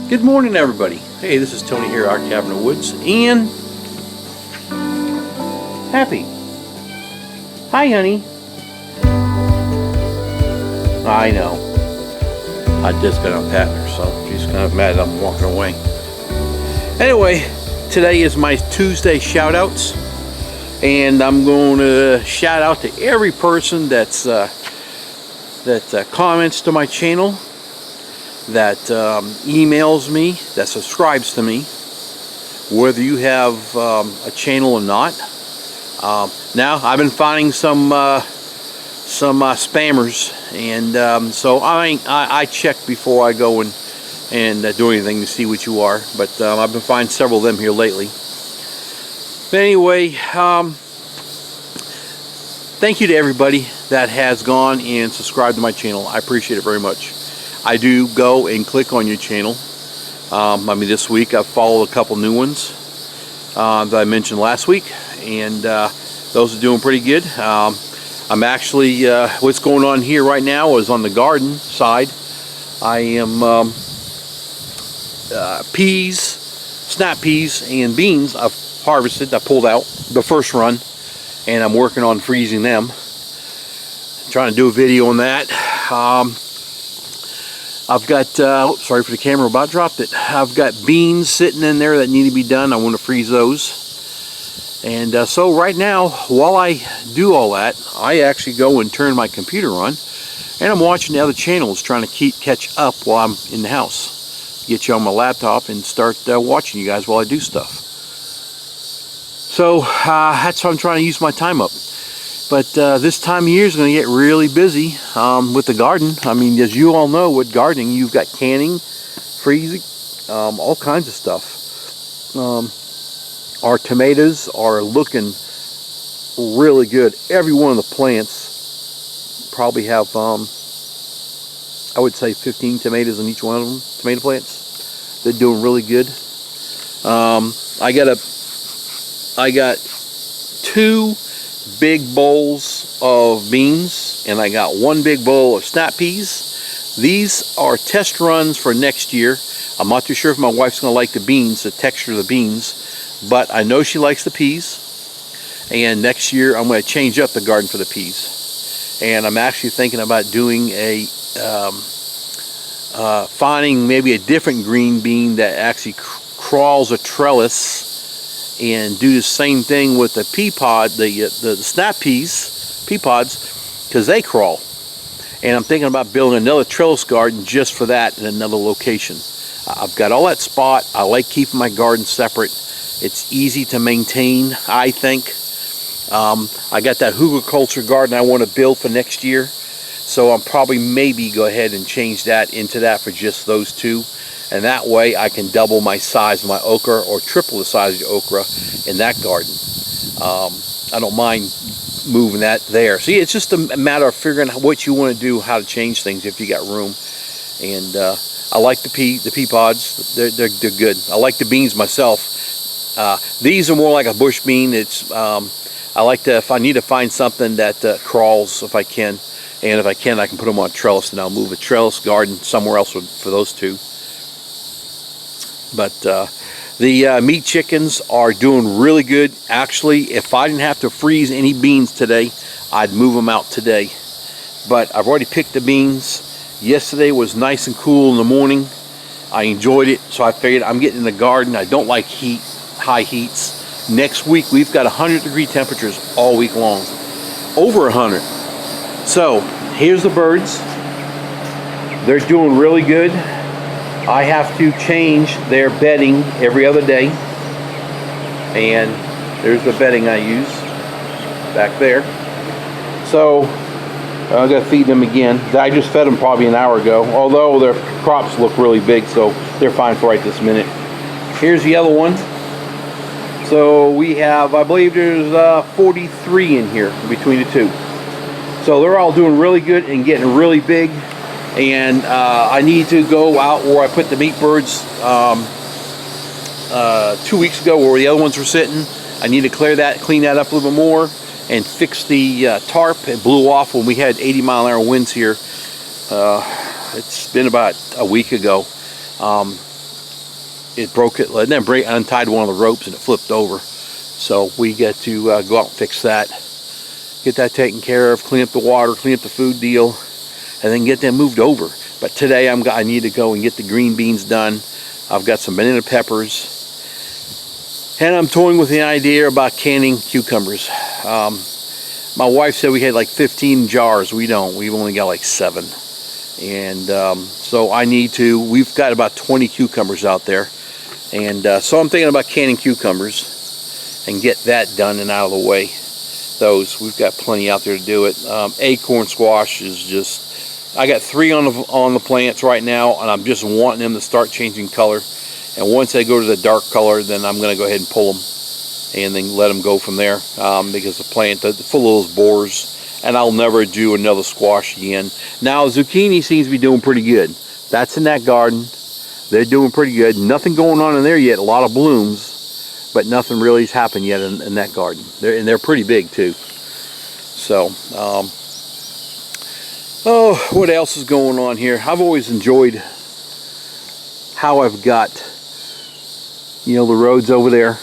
Good morning, everybody. Hey, this is Tony here, our cabin in the woods, and Happy. Hi, honey. I know. I just got unpatting her, so she's kind of mad I'm walking away. Anyway, today is my Tuesday shout-outs, and I'm going to shout out to every person that's that comments to my channel, that emails me, that subscribes to me, whether you have a channel or not. Now I've been finding some spammers, and so I check before I go and do anything to see what you are. But I've been finding several of them here lately. But anyway, thank you to everybody that has gone and subscribed to my channel. I appreciate it very much. I do go and click on your channel. I mean, this week I've followed a couple new ones that I mentioned last week, and those are doing pretty good. I'm actually, what's going on here right now is on the garden side. I am peas, snap peas, and beans I've harvested. I pulled out the first run, and I'm working on freezing them. Trying to do a video on that. I've got, sorry for the camera, about dropped it. I've got beans sitting in there that need to be done. I want to freeze those. And so right now, while I do all that, I actually go and turn my computer on, and I'm watching the other channels, trying to catch up while I'm in the house. Get you on my laptop and start watching you guys while I do stuff. So that's how I'm trying to use my time up. But this time of year is going to get really busy with the garden. I mean, as you all know, with gardening, you've got canning, freezing, all kinds of stuff. Our tomatoes are looking really good. Every one of the plants probably have, I would say, 15 tomatoes in each one of them, tomato plants. They're doing really good. I got 2 big bowls of beans, and I got 1 big bowl of snap peas. These are test runs for next year. I'm not too sure if my wife's going to like the beans, the texture of the beans, but I know she likes the peas, and next year I'm going to change up the garden for the peas. And I'm actually thinking about doing a finding maybe a different green bean that actually crawls a trellis, and do the same thing with the pea pod, the snap peas, pea pods, because they crawl. And I'm thinking about building another trellis garden just for that in another location. I've got all that spot. I like keeping my garden separate. It's easy to maintain, I think. I got that hugelkultur garden I want to build for next year, so I'm probably maybe go ahead and change that into that for just those 2. And that way I can double my size of my okra, or triple the size of the okra in that garden. I don't mind moving that there. See, it's just a matter of figuring out what you want to do, how to change things if you got room. And I like the pea pods. They're good. I like the beans myself. These are more like a bush bean. It's I like to, if I need to find something that crawls, if I can, and if I can put them on a trellis, and I'll move a trellis garden somewhere else for those 2. But the meat chickens are doing really good. Actually, if I didn't have to freeze any beans today, I'd move them out today. But I've already picked the beans. Yesterday was nice and cool in the morning. I enjoyed it, so I figured I'm getting in the garden. I don't like heat, high heats. Next week we've got 100-degree temperatures all week long, over 100. So here's the birds. They're doing really good. I have to change their bedding every other day, and there's the bedding I use back there. So I'm going to feed them again. I just fed them probably an hour ago, although their crops look really big, so they're fine for right this minute. Here's the other one. So we have, I believe there's 43 in here between the 2. So they're all doing really good and getting really big. And I need to go out where I put the meat birds 2 weeks ago, where the other ones were sitting. I need to clean that up a little bit more, and fix the tarp. It blew off when we had 80-mile-an-hour winds here. It's been about a week ago. it broke it, and then untied one of the ropes and it flipped over. So we get to go out and fix that, get that taken care of, clean up the water, clean up the food deal, and then get them moved over. But today I need to go and get the green beans done. I've got some banana peppers, and I'm toying with the idea about canning cucumbers. My wife said we had like 15 jars. We don't. We've only got like 7. And so we've got about 20 cucumbers out there. And so I'm thinking about canning cucumbers and get that done and out of the way. We've got plenty out there to do it. Acorn squash is just, I got 3 on the plants right now, and I'm just wanting them to start changing color. And once they go to the dark color, then I'm going to go ahead and pull them and then let them go from there, because the plant is full of those borers, and I'll never do another squash again. Now zucchini seems to be doing pretty good. That's in that garden. They're doing pretty good. Nothing going on in there yet. A lot of blooms, but nothing really has happened yet in that garden. They're pretty big too. So oh, what else is going on here? I've always enjoyed how I've got, the roads over there.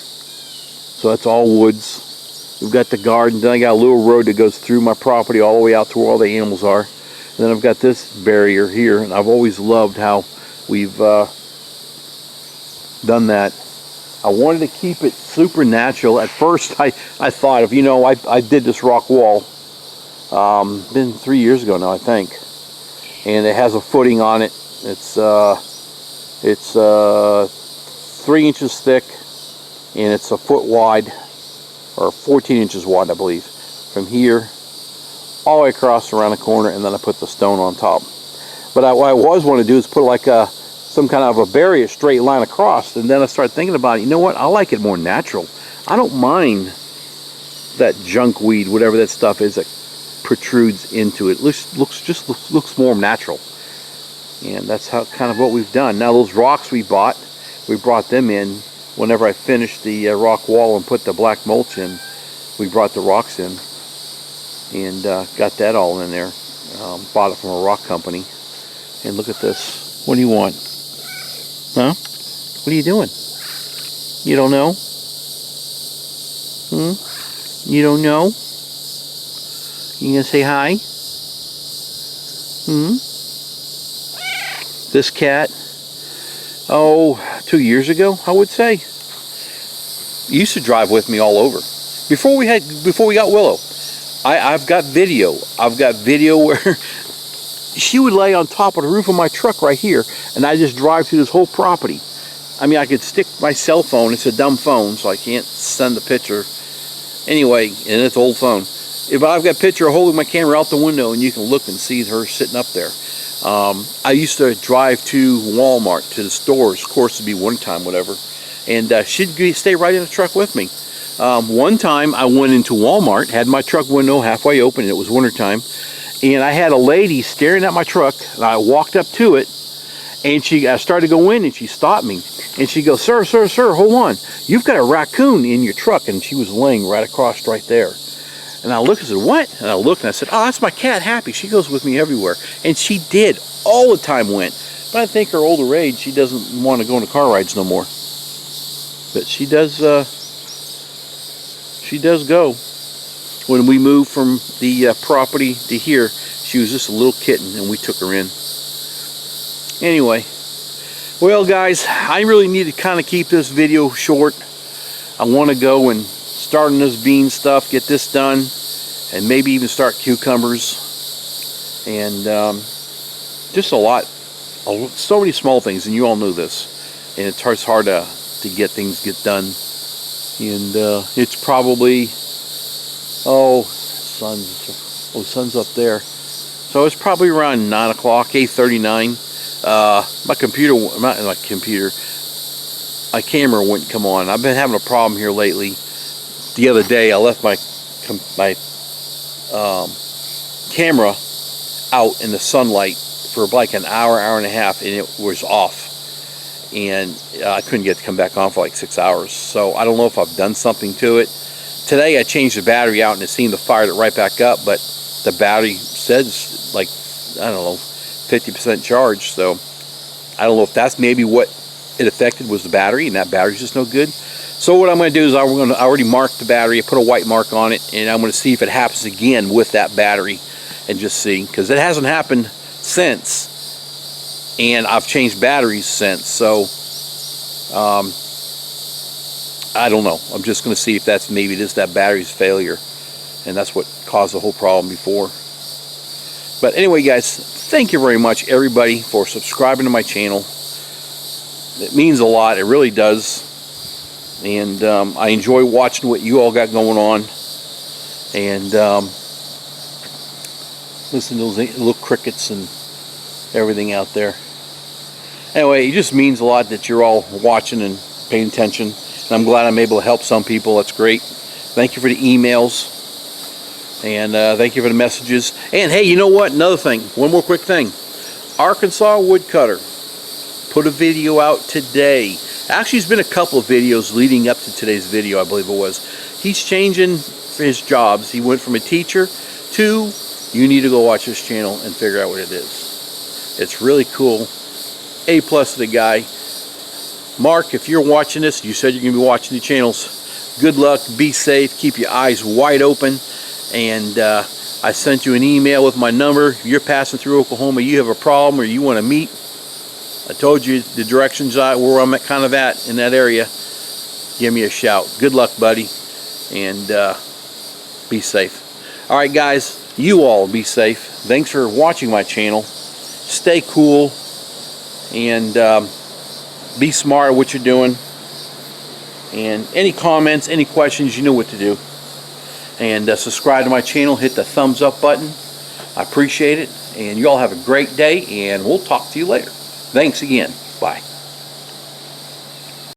So that's all woods. We've got the garden. Then I got a little road that goes through my property all the way out to where all the animals are. And then I've got this barrier here, and I've always loved how we've done that. I wanted to keep it super natural. At first I thought of, I did this rock wall, been 3 years ago now, I think. And it has a footing on it. It's 3 inches thick, and it's a foot wide, or 14 inches wide, I believe, from here all the way across around the corner, and then I put the stone on top. But what I always want to do is put like some kind of a barrier, straight line across, and then I started thinking about it. You know what? I like it more natural. I don't mind that junk weed, whatever that stuff is that protrudes into it. Looks more natural, and that's kind of what we've done. Now those rocks we brought them in. Whenever I finished the rock wall and put the black mulch in, we brought the rocks in and got that all in there. Bought it from a rock company. And look at this. What do you want? Huh? What are you doing? You don't know? You don't know? You gonna say hi? This cat, 2 years ago, I would say, used to drive with me all over. Before we got Willow, I've got video. I've got video where she would lay on top of the roof of my truck right here, and I just drive through this whole property. I mean, I could stick my cell phone. It's a dumb phone, so I can't send the picture. Anyway, and it's an old phone. If I've got a picture holding my camera out the window, and you can look and see her sitting up there. I used to drive to Walmart, to the stores, of course it'd be wintertime, whatever, and she'd stay right in the truck with me. One time I went into Walmart, had my truck window halfway open, and it was wintertime, and I had a lady staring at my truck, and I walked up to it, and I started to go in, and she stopped me, and she goes, sir, hold on, you've got a raccoon in your truck, and she was laying right across right there. And I looked and said, what? And I looked and I said, oh, that's my cat, Happy. She goes with me everywhere. And she did. All the time went. But I think her older age, she doesn't want to go on car rides no more. But she does go. When we moved from the property to here, she was just a little kitten, and we took her in. Anyway, well, guys, I really need to kind of keep this video short. I want to go and start on this bean stuff, get this done, and maybe even start cucumbers, and just a lot, so many small things, and you all know this, and it's hard to get things done. And it's probably sun's up there, so it's probably around 9 o'clock, 8:39. My camera wouldn't come on. I've been having a problem here lately. The other day I left my camera out in the sunlight for like an hour and a half, and it was off, and I couldn't get to come back on for like 6 hours. So I don't know if I've done something to it. Today I changed the battery out, and it seemed to fire it right back up, but the battery says like, I don't know, 50% charged. So I don't know if that's maybe what it affected was the battery, and that battery's just no good. So what I'm going to do is I already marked the battery. I put a white mark on it, and I'm going to see if it happens again with that battery, and just see, because it hasn't happened since, and I've changed batteries since. So I don't know. I'm just going to see if that's maybe just that battery's failure, and that's what caused the whole problem before. But anyway, guys, thank you very much, everybody, for subscribing to my channel. It means a lot. It really does. And I enjoy watching what you all got going on. And listen to those little crickets and everything out there. Anyway, it just means a lot that you're all watching and paying attention. And I'm glad I'm able to help some people. That's great. Thank you for the emails. And thank you for the messages. And hey, you know what? Another thing. One more quick thing. Arkansas Woodcutter put a video out today. Actually, it's been a couple of videos leading up to today's video, I believe it was. He's changing his jobs. He went from a teacher to, you need to go watch this channel and figure out what it is. It's really cool. A+ to the guy. Mark, if you're watching this, you said you're going to be watching the channels. Good luck. Be safe. Keep your eyes wide open. And I sent you an email with my number. If you're passing through Oklahoma, you have a problem or you want to meet, I told you the directions where I'm kind of at in that area. Give me a shout. Good luck, buddy, and be safe. All right, guys, you all be safe. Thanks for watching my channel. Stay cool, and be smart at what you're doing. And any comments, any questions, you know what to do. And subscribe to my channel. Hit the thumbs up button. I appreciate it. And you all have a great day, and we'll talk to you later. Thanks again. Bye.